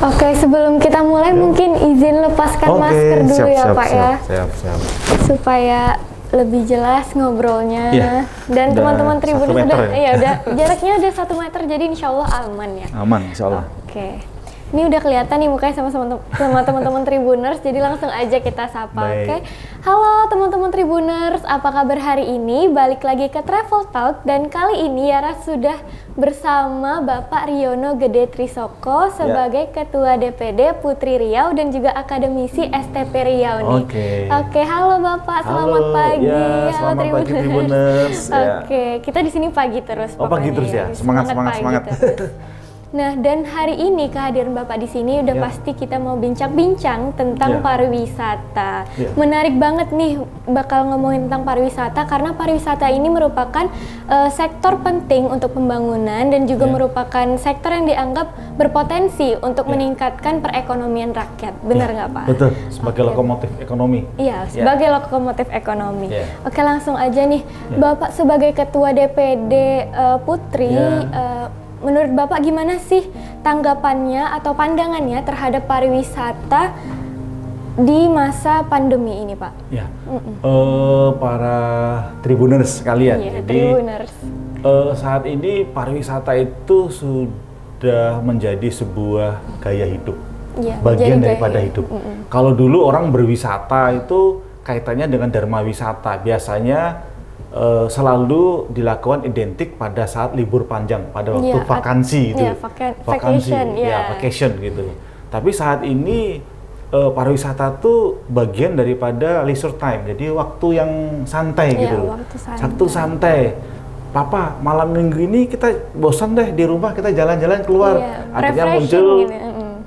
Oke, sebelum kita mulai mungkin izin lepaskan masker dulu ya Pak ya. Siap. Supaya lebih jelas ngobrolnya. Dan teman-teman Tribuners udah jaraknya udah 1 meter, jadi insya Allah aman ya. Aman insya Allah. Oke. Ini udah kelihatan nih mukanya sama teman-teman Tribuners, jadi langsung aja kita sapa. Oke. Halo teman-teman Tribuners, apa kabar hari ini? Balik lagi ke Travel Talk, dan kali ini Yara sudah bersama Bapak Riono Gede Trisoko sebagai Ketua DPD Putri Riau dan juga akademisi STP Riau nih. Oke, halo Bapak, selamat pagi. Ya, selamat pagi Tribuners. Oke, kita di sini pagi terus. Pagi terus ya, semangat. Nah, dan hari ini kehadiran Bapak di sini udah pasti kita mau bincang-bincang tentang pariwisata. Menarik banget nih bakal ngomongin tentang pariwisata karena pariwisata ini merupakan sektor penting untuk pembangunan dan juga merupakan sektor yang dianggap berpotensi untuk meningkatkan perekonomian rakyat. Benar nggak Pak? Betul, sebagai lokomotif ekonomi. Iya, sebagai lokomotif ekonomi. Oke, langsung aja nih. Bapak sebagai Ketua DPD Putri, menurut Bapak gimana sih tanggapannya atau pandangannya terhadap pariwisata di masa pandemi ini, Pak? Para Tribuners sekalian. Jadi Tribuners. Saat ini pariwisata itu sudah menjadi sebuah gaya hidup, bagian daripada hidup. Kalau dulu orang berwisata itu kaitannya dengan dharma wisata, biasanya selalu dilakukan identik pada saat libur panjang, pada waktu vakansi itu, vacation gitu. Tapi saat ini pariwisata tuh bagian daripada leisure time, jadi waktu yang santai gitu. Waktu santai. Papa, malam minggu ini kita bosan deh di rumah, kita jalan-jalan keluar. Akhirnya muncul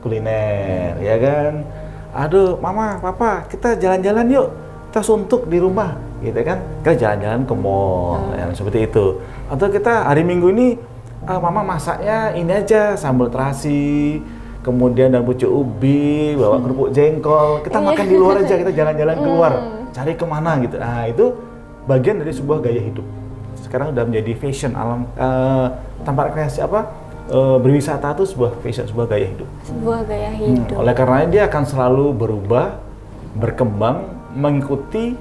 kuliner, ya kan? Aduh, Mama, Papa, kita jalan-jalan yuk. Kita suntuk di rumah, gitu kan? Kita jalan-jalan ke mall, yang seperti itu. Atau kita hari Minggu ini, Mama masaknya ini aja, sambal terasi, kemudian dan pucuk ubi, bawa kerupuk jengkol. Kita makan di luar aja, kita jalan-jalan keluar, cari kemana gitu. Nah itu bagian dari sebuah gaya hidup. Sekarang udah menjadi fashion alam, tempat rekreasi berwisata itu sebuah fashion, sebuah gaya hidup. Sebuah gaya hidup. Oleh karenanya dia akan selalu berubah, berkembang, mengikuti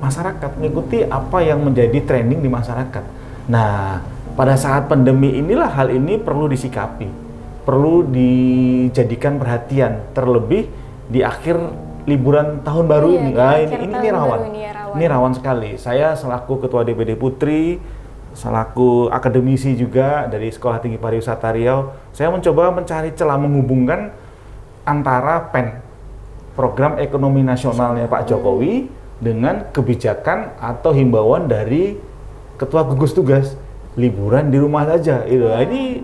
masyarakat, mengikuti apa yang menjadi trending di masyarakat. Nah, pada saat pandemi inilah hal ini perlu disikapi, perlu dijadikan perhatian, terlebih di akhir liburan tahun baru ini. Nah, ini rawan sekali. Saya selaku Ketua DPD Putri, selaku akademisi juga dari Sekolah Tinggi Pariwisata Riau, saya mencoba mencari celah menghubungkan antara program ekonomi nasionalnya Pak Jokowi dengan kebijakan atau himbauan dari Ketua Gugus Tugas liburan di rumah saja. Ini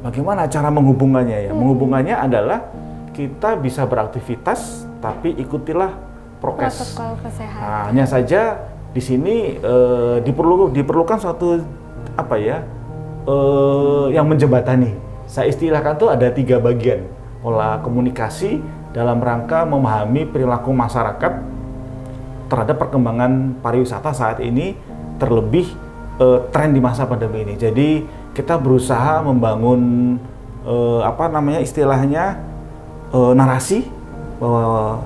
bagaimana cara menghubungannya ya? Menghubungannya adalah kita bisa beraktivitas tapi ikutilah prokes. Protokol kesehatan. Nah, hanya saja di sini diperlukan suatu yang menjembatani. Saya istilahkan tuh ada 3 bagian. Pola komunikasi dalam rangka memahami perilaku masyarakat terhadap perkembangan pariwisata saat ini, terlebih tren di masa pandemi ini. Jadi kita berusaha membangun istilahnya narasi bahwa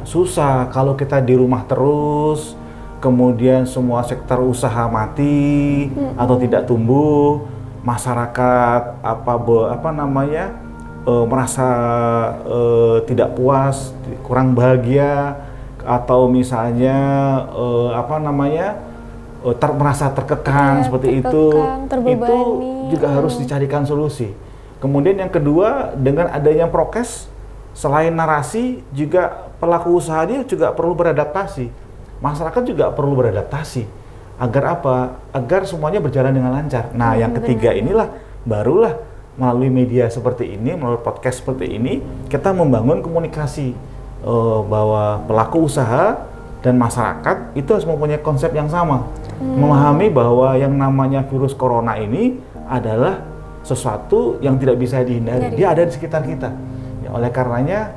susah kalau kita di rumah terus, kemudian semua sektor usaha mati atau tidak tumbuh, masyarakat merasa tidak puas, kurang bahagia, atau misalnya merasa terkekang, seperti itu juga harus dicarikan solusi. Kemudian yang kedua, dengan adanya prokes, selain narasi, juga pelaku usaha dia juga perlu beradaptasi, masyarakat juga perlu beradaptasi. Agar apa? Agar semuanya berjalan dengan lancar. Nah, yang ketiga inilah barulah melalui media seperti ini, melalui podcast seperti ini, kita membangun komunikasi bahwa pelaku usaha dan masyarakat itu harus mempunyai konsep yang sama. Memahami bahwa yang namanya virus corona ini adalah sesuatu yang tidak bisa dihindari. Dia ada di sekitar kita. Ya, oleh karenanya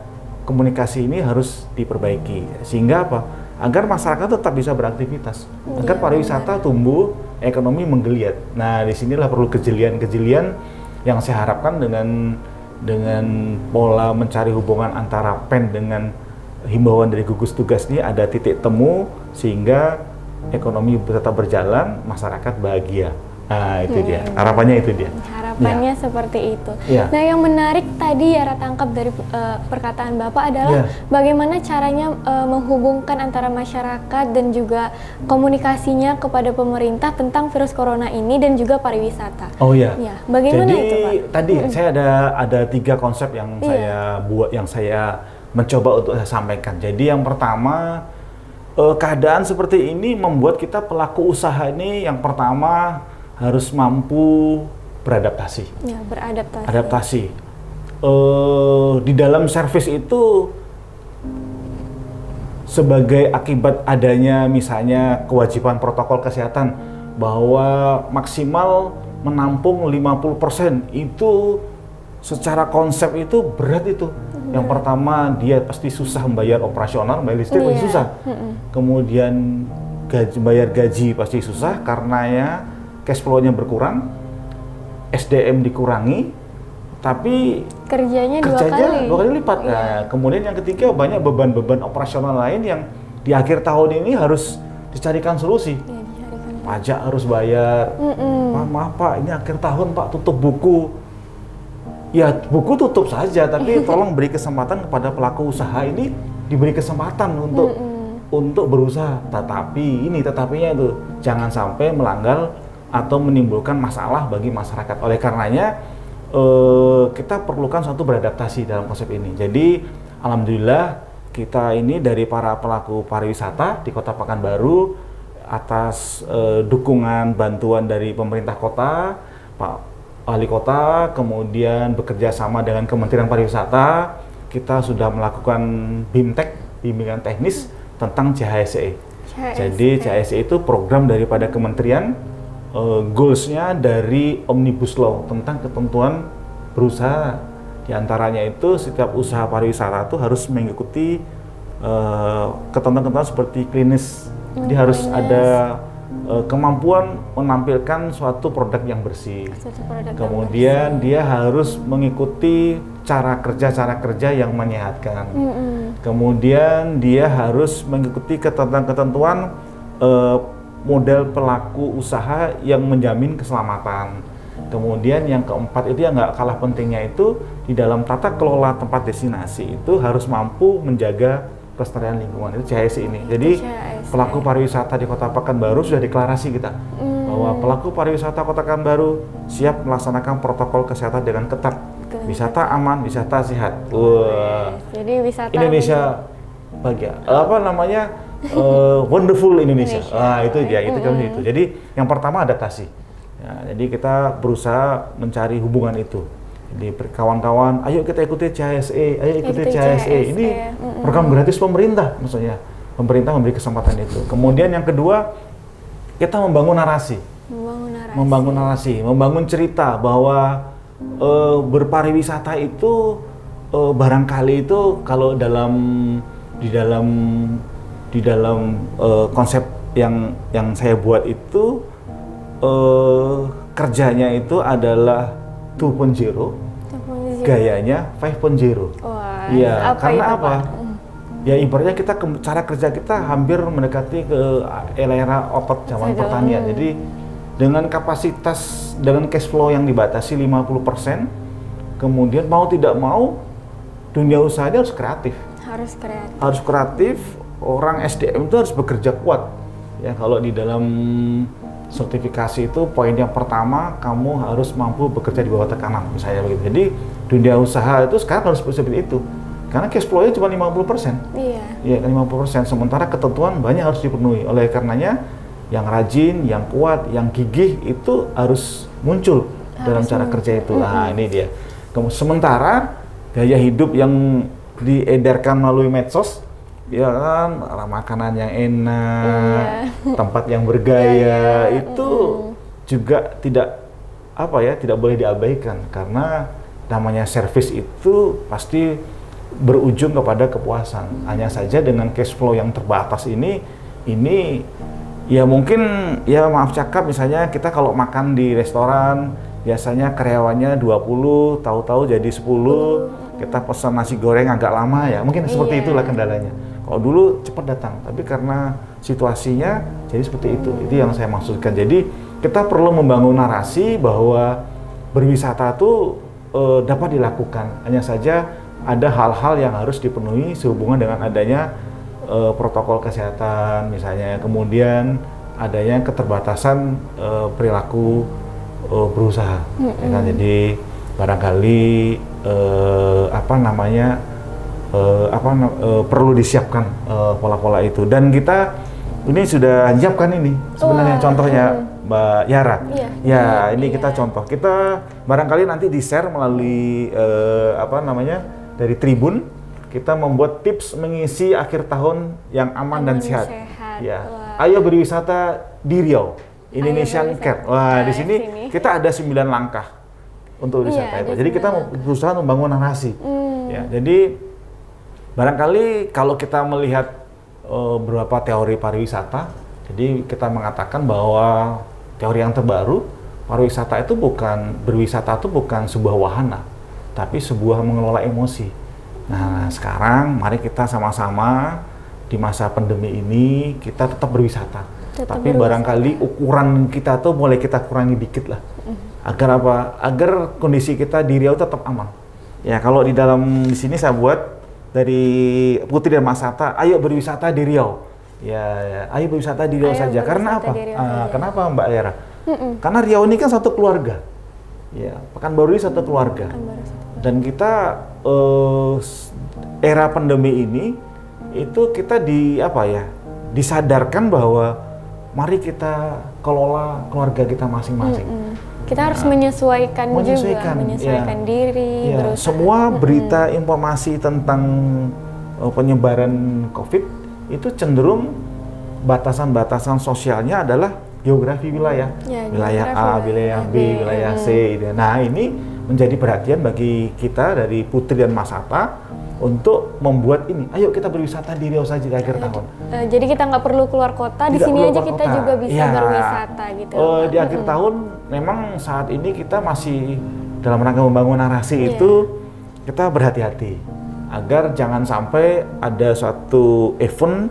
komunikasi ini harus diperbaiki. Sehingga apa? Agar masyarakat tetap bisa beraktivitas. Agar pariwisata tumbuh, ekonomi menggeliat. Nah, disinilah perlu kejelian-kejelian yang saya harapkan dengan pola mencari hubungan antara PEN dengan himbauan dari gugus tugas ini ada titik temu sehingga ekonomi tetap berjalan, masyarakat bahagia. Nah, itu dia. Harapannya itu dia. Harapannya seperti itu. Ya. Nah, yang menarik tadi Yara tangkap dari perkataan Bapak adalah bagaimana caranya menghubungkan antara masyarakat dan juga komunikasinya kepada pemerintah tentang virus corona ini dan juga pariwisata. Oh iya. Ya, bagaimana jadi, itu, Pak? Tadi saya ada 3 konsep yang saya buat, yang saya mencoba untuk saya sampaikan. Jadi yang pertama, keadaan seperti ini membuat kita pelaku usaha ini yang pertama harus mampu beradaptasi. Ya, beradaptasi. Adaptasi. Di dalam servis itu sebagai akibat adanya misalnya kewajiban protokol kesehatan bahwa maksimal menampung 50%, itu secara konsep itu berat itu. Yang pertama dia pasti susah membayar operasional, bayar listrik pasti susah. Kemudian bayar gaji pasti susah karenanya cash flow-nya berkurang, SDM dikurangi, tapi kerjanya 2 kali lipat. Nah, kemudian yang ketiga banyak beban-beban operasional lain yang di akhir tahun ini harus dicarikan solusi. Pajak harus bayar. Maaf Pak, ini akhir tahun Pak, tutup buku. Ya buku tutup saja, tapi tolong beri kesempatan kepada pelaku usaha ini, diberi kesempatan untuk berusaha. Tetapinya itu jangan sampai melanggar atau menimbulkan masalah bagi masyarakat. Oleh karenanya kita perlukan suatu beradaptasi dalam konsep ini. Jadi alhamdulillah kita ini dari para pelaku pariwisata di Kota Pekanbaru atas dukungan bantuan dari pemerintah kota, Pak Wali Kota, kemudian bekerja sama dengan Kementerian Pariwisata, kita sudah melakukan BIMTEK, bimbingan teknis tentang CHSE. Jadi CHSE itu program daripada kementerian, goals-nya dari Omnibus Law tentang ketentuan berusaha. Di antaranya itu setiap usaha pariwisata itu harus mengikuti ketentuan-ketentuan seperti klinis. Jadi harus ada kemampuan menampilkan suatu produk yang bersih. Kemudian dia harus mengikuti cara kerja yang menyehatkan. Kemudian dia harus mengikuti ketentuan-ketentuan model pelaku usaha yang menjamin keselamatan. Kemudian yang keempat itu yang nggak kalah pentingnya itu di dalam tata kelola tempat destinasi itu harus mampu menjaga kelestarian lingkungan. Itu CHSE ini. Jadi pelaku pariwisata di Kota Pekanbaru sudah deklarasi kita bahwa pelaku pariwisata Kota Pekanbaru siap melaksanakan protokol kesehatan dengan ketat. Wisata aman, wisata sehat. Wah. Jadi wisata Indonesia bahagia. Wonderful Indonesia. Itu dia, itu itu. Jadi yang pertama adaptasi. Ya, jadi kita berusaha mencari hubungan itu. Jadi kawan-kawan, ayo kita ikuti CHSE, ayo ikuti CHSE. Ini program gratis pemerintah, maksudnya pemerintah memberi kesempatan itu. Kemudian yang kedua, kita membangun narasi, membangun cerita bahwa berpariwisata itu barangkali itu kalau di dalam konsep yang saya buat itu kerjanya itu adalah 2.0, gayanya 5.0. Iya, karena itu, apa? Ya ibaratnya cara kerja kita hampir mendekati ke era otot zaman pertanian. Jadi dengan kapasitas, dengan cash flow yang dibatasi 50%, kemudian mau tidak mau dunia usahanya harus kreatif. Harus kreatif, orang SDM itu harus bekerja kuat. Ya kalau di dalam sertifikasi itu poin yang pertama kamu harus mampu bekerja di bawah tekanan misalnya begitu. Jadi dunia usaha itu sekarang harus seperti itu. Karena cash flow-nya cuma 50%. Iya, 50%. Sementara ketentuan banyak harus dipenuhi. Oleh karenanya yang rajin, yang kuat, yang gigih itu harus muncul dalam cara kerja itu. Nah, ini dia. Sementara gaya hidup yang diedarkan melalui medsos, ya kan, makanan yang enak, tempat yang bergaya, itu juga tidak boleh diabaikan karena namanya servis itu pasti berujung kepada kepuasan. Hanya saja dengan cash flow yang terbatas ini ya mungkin ya maaf cakap misalnya kita kalau makan di restoran biasanya karyawannya 20, tahu-tahu jadi 10, kita pesan nasi goreng agak lama ya, mungkin seperti itulah kendalanya. Kalau dulu cepat datang, tapi karena situasinya jadi seperti itu yang saya maksudkan. Jadi kita perlu membangun narasi bahwa berwisata itu dapat dilakukan, hanya saja ada hal-hal yang harus dipenuhi sehubungan dengan adanya protokol kesehatan misalnya, kemudian adanya keterbatasan perilaku berusaha. Ya kan? Jadi barangkali perlu disiapkan pola-pola itu, dan kita ini sudah menyiapkan ini sebenarnya. Contohnya Mbak Yara, ini kita contoh, kita barangkali nanti di-share melalui dari Tribun, kita membuat tips mengisi akhir tahun yang aman dan sehat. Ya, ayo berwisata di Riau, Indonesian Care. Wah, di sini kita ada 9 langkah untuk wisata itu. Jadi kita berusaha membangun narasi. Ya, jadi barangkali kalau kita melihat beberapa teori pariwisata, jadi kita mengatakan bahwa teori yang terbaru, berwisata itu bukan sebuah wahana, tapi sebuah mengelola emosi. Nah, sekarang mari kita sama-sama di masa pandemi ini kita tetap berwisata. Tapi barangkali ukuran kita tuh mulai kita kurangi dikit lah. Agar apa? Agar kondisi kita di Riau tetap aman. Ya, kalau di sini saya buat dari Putri dan Mas Hatta, ayo berwisata di Riau. Ya, ayo berwisata di Riau saja. Karena apa? Kenapa Mbak Yara? Karena Riau ini kan satu keluarga. Ya, Pekanbaru ini satu keluarga. Dan kita era pandemi ini itu kita disadarkan bahwa mari kita kelola keluarga kita masing-masing. Kita harus menyesuaikan diri. Ya, semua berita informasi tentang penyebaran COVID itu cenderung batasan-batasan sosialnya adalah geografi wilayah, wilayah A, wilayah B, wilayah C. Nah, ini menjadi perhatian bagi kita dari Putri dan Mas Hatta untuk membuat ini. Ayo kita berwisata di Riau saja di akhir tahun. Jadi kita nggak perlu keluar kota, di sini aja kita juga bisa berwisata gitu. Di akhir tahun memang saat ini kita masih dalam rangka membangun narasi itu kita berhati-hati agar jangan sampai ada suatu event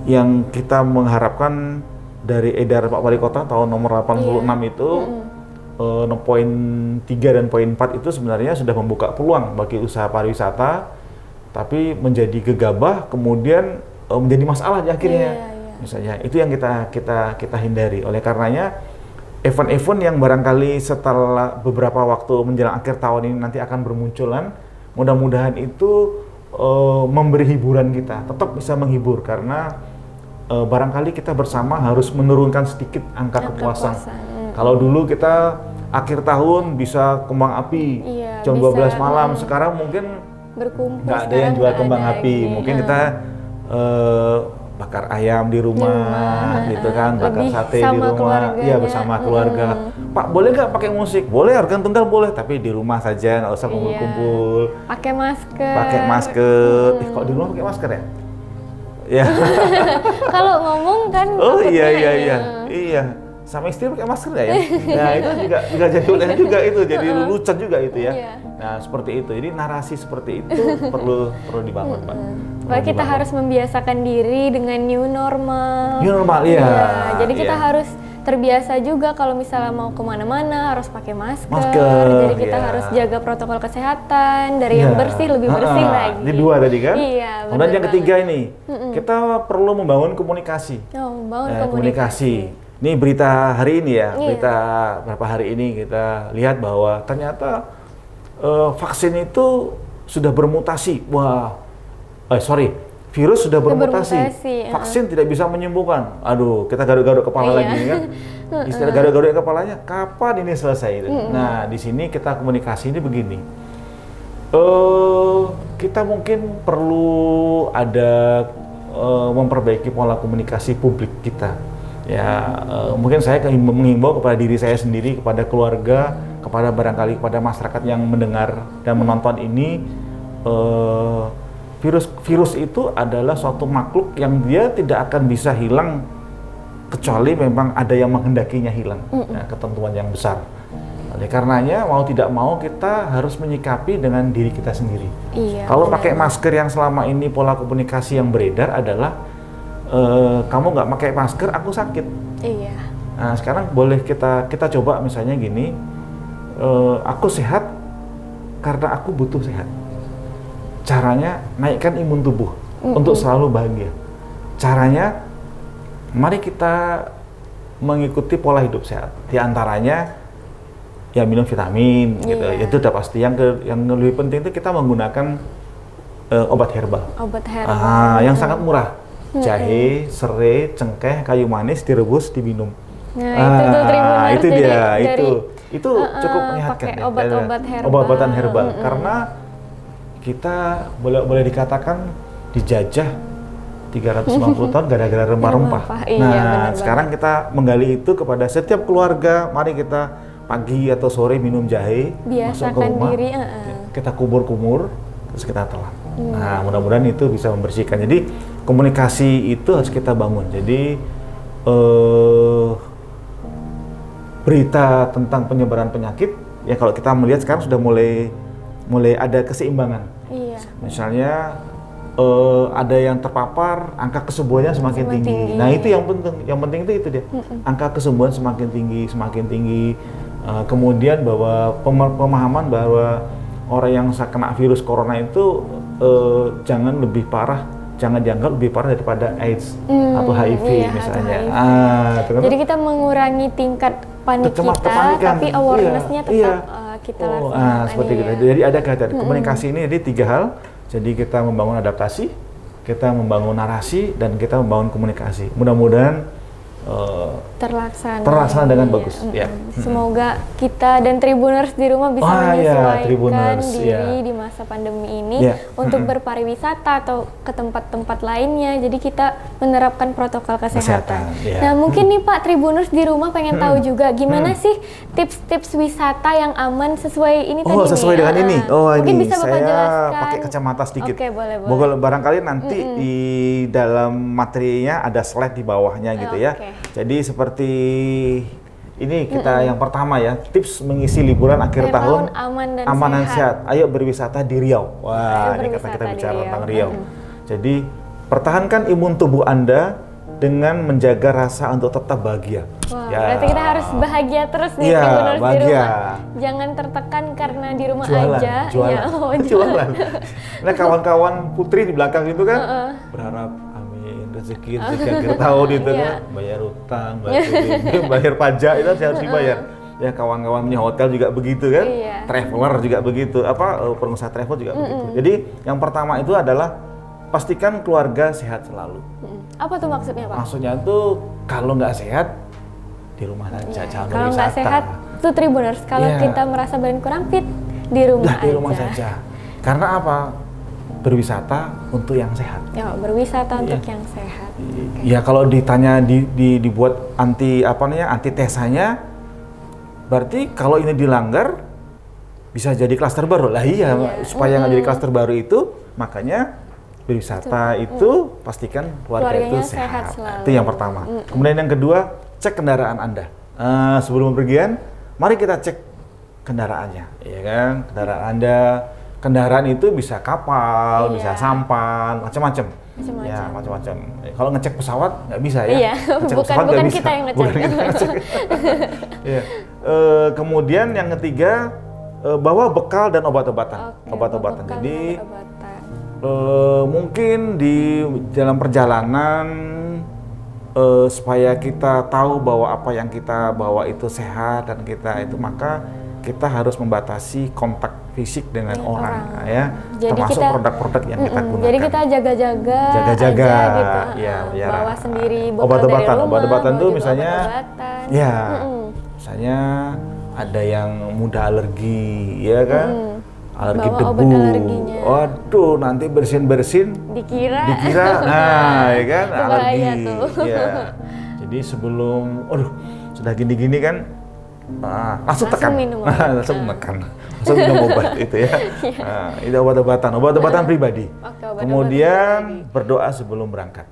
yang kita mengharapkan dari edar Pak Wali Kota tahun nomor 86 itu. Poin 3 dan poin 4 itu sebenarnya sudah membuka peluang bagi usaha pariwisata, tapi menjadi gegabah kemudian menjadi masalah di akhirnya. Misalnya itu yang kita hindari. Oleh karenanya event-event yang barangkali setelah beberapa waktu menjelang akhir tahun ini nanti akan bermunculan, mudah-mudahan itu memberi hiburan, kita tetap bisa menghibur, karena barangkali kita bersama harus menurunkan sedikit angka kepuasan. Kalau dulu kita akhir tahun bisa kembang api jam 12 malam, sekarang mungkin nggak ada yang jual kembang api. Mungkin kita bakar ayam di rumah gitu kan, bakar sate di rumah, bersama keluarga. Pak, boleh nggak pakai musik? Boleh, organ tunggal boleh, tapi di rumah saja, nggak usah kumpul-kumpul. Pakai masker. Kok di rumah pakai masker ya? Ya. Kalau ngomong kan. Iya. Sama istri pakai masker nggak ya? Nah, itu juga jadi oleh juga itu, jadi lelucon juga itu ya. Nah, seperti itu. Jadi narasi seperti itu perlu dibangun, Pak. Kita harus membiasakan diri dengan new normal. New normal, iya. Jadi kita harus terbiasa juga kalau misalnya mau kemana-mana harus pakai masker. Jadi kita harus jaga protokol kesehatan, dari yang bersih lebih bersih lagi. Ini 2 tadi kan? Iya. Kemudian yang ketiga ini, kita perlu membangun komunikasi. Komunikasi. Ini berita hari ini ya, berita berapa hari ini kita lihat bahwa ternyata vaksin itu sudah bermutasi. Virus sudah bermutasi. Vaksin tidak bisa menyembuhkan. Aduh, kita garuk-garuk kepala lagi kan. Istilah garuk-garuk kepalanya, kapan ini selesai? Nah, di sini kita komunikasi ini begini. Kita mungkin perlu ada memperbaiki pola komunikasi publik kita. Ya, mungkin saya menghimbau kepada diri saya sendiri, kepada keluarga, kepada barangkali kepada masyarakat yang mendengar dan menonton ini, virus itu adalah suatu makhluk yang dia tidak akan bisa hilang kecuali memang ada yang menghendakinya hilang. Ketentuan yang besar. Ya karenanya mau tidak mau kita harus menyikapi dengan diri kita sendiri. Iya. Kalau pakai masker yang selama ini pola komunikasi yang beredar adalah kamu nggak pakai masker, aku sakit. Iya. Nah sekarang boleh kita coba misalnya gini, aku sehat karena aku butuh sehat. Caranya naikkan imun tubuh untuk selalu bahagia. Caranya mari kita mengikuti pola hidup sehat. Di antaranya ya minum vitamin gitu. Itu udah pasti. Yang lebih penting itu kita menggunakan obat herbal. Obat herbal. Yang sangat murah. Jahe, serai, cengkeh, kayu manis direbus diminum. Nah, itu Tribuners, itu dia. dari, itu cukup menyehatkan. Pakai obat-obat herbal. Obat-obatan herbal karena kita boleh dikatakan dijajah 350 tahun gara-gara rempah-rempah. Nah, sekarang kita menggali itu kepada setiap keluarga. Mari kita pagi atau sore minum jahe, masuk ke rumah, diri, kita kumur-kumur, terus kita telan. Nah, mudah-mudahan itu bisa membersihkan. Jadi komunikasi itu harus kita bangun. Jadi berita tentang penyebaran penyakit, ya kalau kita melihat sekarang sudah mulai ada keseimbangan. Iya. Misalnya ada yang terpapar, angka kesembuhannya semakin tinggi. Nah itu yang penting. Yang penting itu dia. Angka kesembuhan semakin tinggi. Kemudian bahwa pemahaman bahwa orang yang kena virus corona itu jangan lebih parah, jangan dianggap lebih parah daripada AIDS atau HIV misalnya. Jadi kita mengurangi tingkat panik kita, tapi awareness-nya tetap kita lakukan. Seperti itu. Jadi ada kaitan komunikasi ini. Jadi 3 hal. Jadi kita membangun adaptasi, kita membangun narasi, dan kita membangun komunikasi. Mudah-mudahan terlaksana dengan bagus. Ya. Semoga kita dan Tribuners di rumah bisa menyesuaikan diri di masa pandemi ini untuk berpariwisata atau ke tempat-tempat lainnya. Jadi kita menerapkan protokol kesehatan. Nah mungkin nih Pak Tribuners di rumah pengen tahu juga gimana sih tips-tips wisata yang aman sesuai ini tadi. Sesuai dengan ini. Mungkin ini bisa Bapak saya jelaskan. pakai kacamata sedikit. Oke, boleh. Barangkali nanti di dalam materinya ada slide di bawahnya gitu ya. Jadi seperti ini kita yang pertama ya, tips mengisi liburan akhir tahun aman dan sehat. Ayo berwisata di Riau. Wah, ini kata kita bicara tentang Riau. Jadi pertahankan imun tubuh Anda dengan menjaga rasa untuk tetap bahagia. Wah, berarti kita harus bahagia terus nih Tribuners di rumah. Jangan tertekan karena di rumah aja. Jualan. Nah kawan-kawan Putri di belakang itu kan berharap rezeki akhir tahun itu kan bayar utang, bayar pajak itu harus dibayar. Ya kawan-kawan punya hotel juga begitu kan, traveler juga begitu, pengusaha travel juga begitu. Jadi yang pertama itu adalah pastikan keluarga sehat selalu. Apa tuh maksudnya Pak? Maksudnya tuh kalau nggak sehat di rumah saja, jangan berwisata. Kalau nggak sehat tuh Tribuners, kalau kita merasa badan kurang fit di rumah saja. Karena apa? Berwisata untuk yang sehat. Ya, berwisata untuk yang sehat. Ya kalau ditanya dibuat antitesanya, berarti kalau ini dilanggar bisa jadi klaster baru. Lah supaya nggak jadi klaster baru itu, makanya berwisata itu pastikan keluarga itu sehat. Itu yang pertama. Kemudian yang kedua, cek kendaraan Anda. Sebelum bepergian, mari kita cek kendaraannya, ya kan? Kendaraan Anda. Kendaraan itu bisa kapal, bisa sampan, macam-macam. Ya, macam-macam. Kalau ngecek pesawat nggak bisa ya. Bukan kita yang ngecek. Kemudian yang ketiga, bawa bekal dan obat-obatan. Obat-obatan. Jadi mungkin di dalam perjalanan supaya kita tahu bahwa apa yang kita bawa itu sehat dan kita itu, maka kita harus membatasi kontak fisik dengan orang. Ya. Jadi termasuk produk-produk yang kita gunakan. Jadi kita jaga-jaga gitu. Bawa sendiri obat-obatan. Obat-obatan itu misalnya misalnya ada yang mudah alergi, ya kan? Alergi debu. Waduh, nanti bersin-bersin dikira nah, ya kan? Alergi. Ya. Jadi sebelum sudah gini-gini kan langsung tekan, langsung minum obat itu ya. Itu obat-obatan pribadi. Kemudian berdoa sebelum berangkat.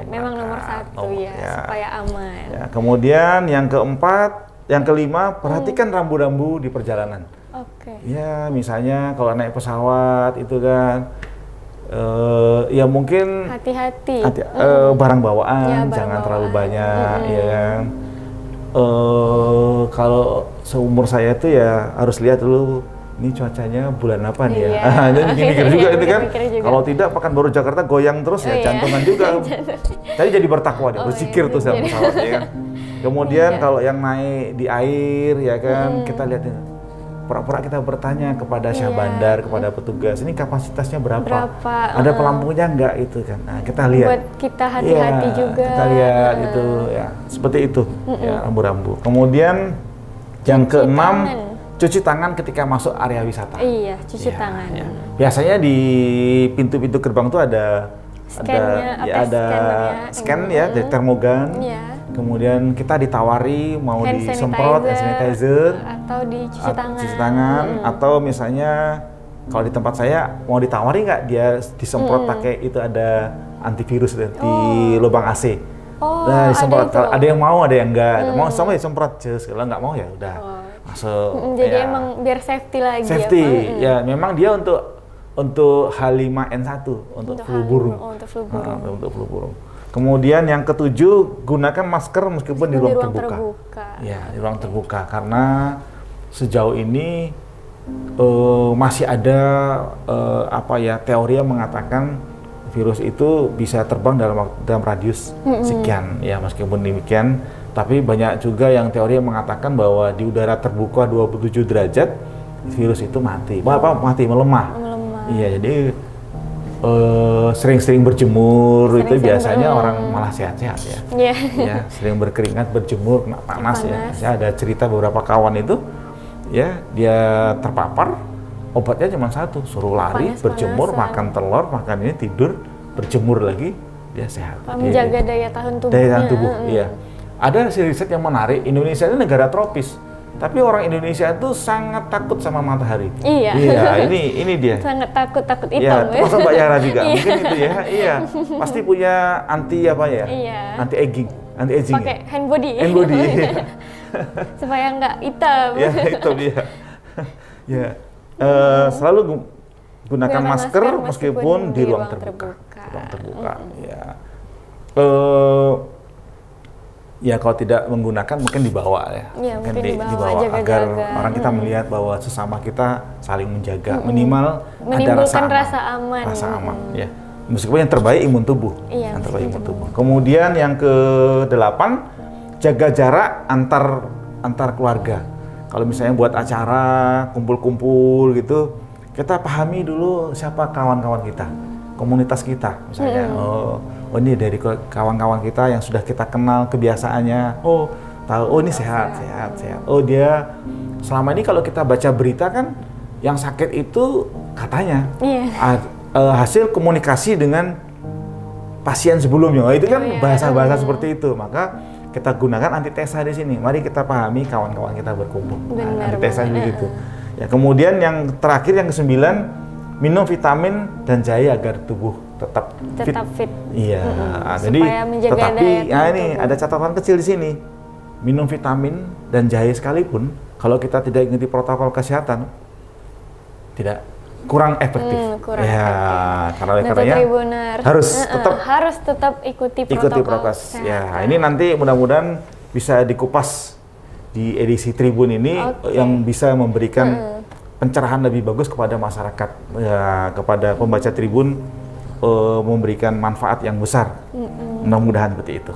Memang nomor 1 supaya aman. Kemudian yang keempat, yang kelima, perhatikan rambu-rambu di perjalanan. Oke. Ya, misalnya kalau naik pesawat itu kan, ya mungkin Hati-hati. barang bawaan Ya, barang jangan terlalu bawaan. banyak, ya kan. Kalau seumur saya itu ya harus lihat dulu ini cuacanya bulan apa nih ya. Iya. Jadi mikir juga itu kan. Mikir juga. Kalau tidak Pekanbaru Jakarta goyang terus ya, Iya. jantungan juga. Jadi bertakwa dia, Oh, berzikir iya, tuh dalam jadi. pesawat ya kan. Kemudian Iya. kalau yang naik di air ya kan, kita lihat pura-pura kita bertanya kepada syah Iya. bandar, kepada petugas, ini kapasitasnya berapa? Berapa, Ada pelampunya enggak itu kan. Nah, kita lihat. Buat kita hati-hati Iya, juga. Kita lihat itu ya, seperti itu ya rambu-rambu. Kemudian yang keenam, tangan. cuci tangan ketika masuk area wisata. Iya, cuci Ya, tangan. ya. Biasanya di pintu-pintu gerbang tuh ada Scan-nya, scan ya dari termogan. Iya. Kemudian kita ditawari mau Hand disemprot hand sanitizer atau dicuci tangan. cuci tangan, atau misalnya kalau di tempat saya mau ditawari nggak dia disemprot pakai itu ada antivirus di lubang AC. Oh, Nah, disemprot. ada itu. Ada yang mau, ada yang enggak. Mau sama disemprot, kalau nggak mau ya udah masuk. Jadi ya. emang biar safety lagi Safety, ya, Pak? ya memang dia untuk H5N1 untuk flu burung. Untuk flu burung. Untuk flu burung. Kemudian yang ketujuh, gunakan masker meskipun di ruang terbuka. Ya, di ruang terbuka karena sejauh ini masih ada teori yang mengatakan virus itu bisa terbang dalam radius sekian. Ya, meskipun demikian, tapi banyak juga yang teori yang mengatakan bahwa di udara terbuka 27 derajat virus itu mati. Melemah. Iya, jadi sering-sering berjemur itu biasanya orang malah sehat-sehat ya. Iya. Ya, sering berkeringat, berjemur, panas ya. Saya ada cerita beberapa kawan itu, ya dia terpapar, obatnya cuma satu, suruh lari, berjemur, makan telur, makan ini, tidur, berjemur lagi, dia sehat. Menjaga daya tahan tubuh. Daya tahan tubuh, iya. Ada riset yang menarik, Indonesia ini negara tropis. Tapi orang Indonesia itu sangat takut sama matahari. Iya. Iya, ini dia. Sangat takut hitam. Iya, termasuk Mbak Yara juga. Iya. Mungkin itu ya. Iya. Pasti punya anti apa ya? Iya. Anti aging. Pakai hand body. Hand body. Supaya nggak hitam. Ya, itu dia. Ya. Selalu gunakan masker meskipun di ruang terbuka. Ruang terbuka. Ya. Ya kalau tidak menggunakan mungkin dibawa ya, mungkin dibawa jaga-jaga. agar orang kita melihat bahwa sesama kita saling menjaga, minimal ada rasa aman. Rasa aman, ya. Meskipun yang terbaik imun tubuh, Iya, yang terbaik imun tubuh. Kemudian yang ke-8, jaga jarak antar keluarga. Kalau misalnya buat acara kumpul-kumpul gitu, kita pahami dulu siapa kawan-kawan kita, komunitas kita, misalnya. Oh ini dari kawan-kawan kita yang sudah kita kenal kebiasaannya. Oh tahu, oh ini sehat. Oh dia selama ini kalau kita baca berita kan, yang sakit itu katanya hasil komunikasi dengan pasien sebelumnya. Itu kan bahasa-bahasa seperti itu. Maka kita gunakan antitesa di sini. Mari kita pahami kawan-kawan kita berkumpul. Antitesa begitu. Ya, kemudian yang terakhir yang ke-9, minum vitamin dan jahe agar tubuh tetap fit. Iya, jadi tetapi ini ada catatan kecil di sini. Minum vitamin dan jahe sekalipun kalau kita tidak ikuti protokol kesehatan kurang efektif. Karena harus tetap ikuti protokol kesehatan. Ya, ini nanti mudah-mudahan bisa dikupas di edisi Tribun ini yang bisa memberikan pencerahan lebih bagus kepada masyarakat, ya, kepada pembaca Tribun, memberikan manfaat yang besar. Mudah-mudahan seperti itu.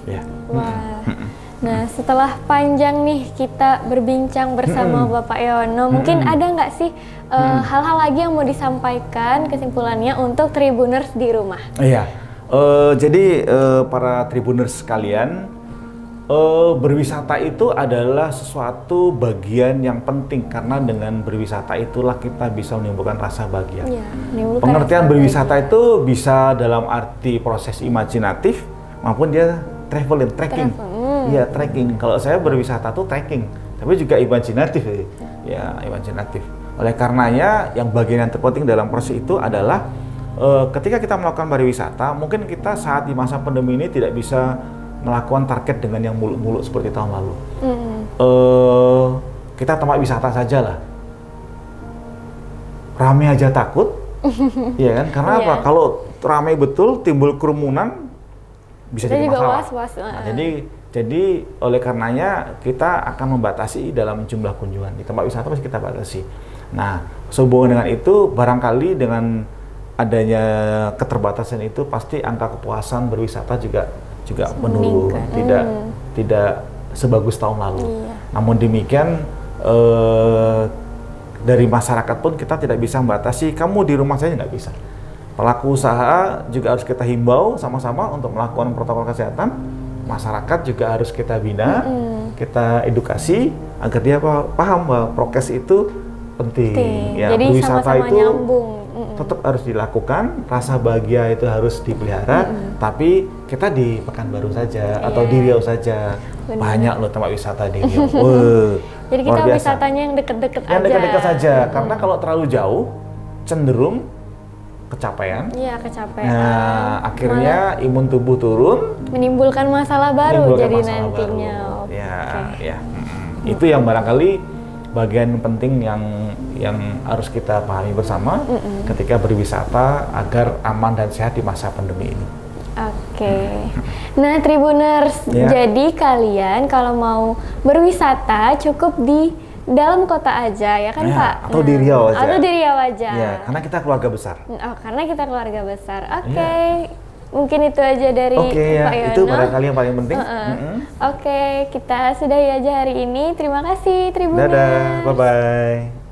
Ya. Wah. Nah, setelah panjang nih kita berbincang bersama Bapak Yono, mungkin ada nggak sih hal-hal lagi yang mau disampaikan kesimpulannya untuk Tribuners di rumah? Iya. Jadi para Tribuners sekalian, berwisata itu adalah sesuatu bagian yang penting karena dengan berwisata itulah kita bisa menimbulkan rasa bahagia. Ya, pengertian berwisata itu bisa dalam arti proses imajinatif maupun dia trekking. Iya, trekking. Kalau saya berwisata tuh trekking, tapi juga imajinatif ya, imajinatif. Oleh karenanya yang bagian yang terpenting dalam proses itu adalah ketika kita melakukan pariwisata, mungkin kita saat di masa pandemi ini tidak bisa melakukan target dengan yang muluk-muluk seperti tahun lalu. kita tempat wisata saja lah. Rame aja takut, ya kan? Karena apa? Kalau rame betul, timbul kerumunan, bisa jadi masalah. Was-was. Nah, jadi oleh karenanya kita akan membatasi dalam jumlah kunjungan di tempat wisata pasti kita batasi. Nah, sehubungan dengan itu, barangkali dengan adanya keterbatasan itu pasti angka kepuasan berwisata juga menurun, tidak sebagus tahun lalu. Iya. Namun demikian dari masyarakat pun kita tidak bisa membatasi, kamu di rumah saja nggak bisa. Pelaku usaha juga harus kita himbau sama-sama untuk melakukan protokol kesehatan. Masyarakat juga harus kita bina, kita edukasi agar dia paham bahwa prokes itu penting. Ya, jadi berwisata sama-sama itu nyambung. tetap harus dilakukan, rasa bahagia itu harus dipelihara, tapi kita di Pekanbaru saja atau di Riau saja. Bener. Banyak loh tempat wisata di Riau. Wah, jadi kita wisatanya yang deket-deket aja. Yang deket-deket saja, karena kalau terlalu jauh cenderung kecapean. Iya, kecapean. Nah, akhirnya imun tubuh turun, menimbulkan masalah baru jadi masalah nantinya. baru. Ya. Itu yang barangkali bagian penting yang harus kita pahami bersama ketika berwisata agar aman dan sehat di masa pandemi ini. Oke. Nah, Tribuners, jadi kalian kalau mau berwisata cukup di dalam kota aja ya kan, Pak? Atau di Riau aja. Atau di Riau aja. Ya, karena kita keluarga besar. Oh, karena kita keluarga besar. Oke. Mungkin itu aja dari Pak Yono. Itu barangkali yang paling penting. Oke, kita sudahi aja hari ini. Terima kasih, Tribuners. Dadah, bye-bye.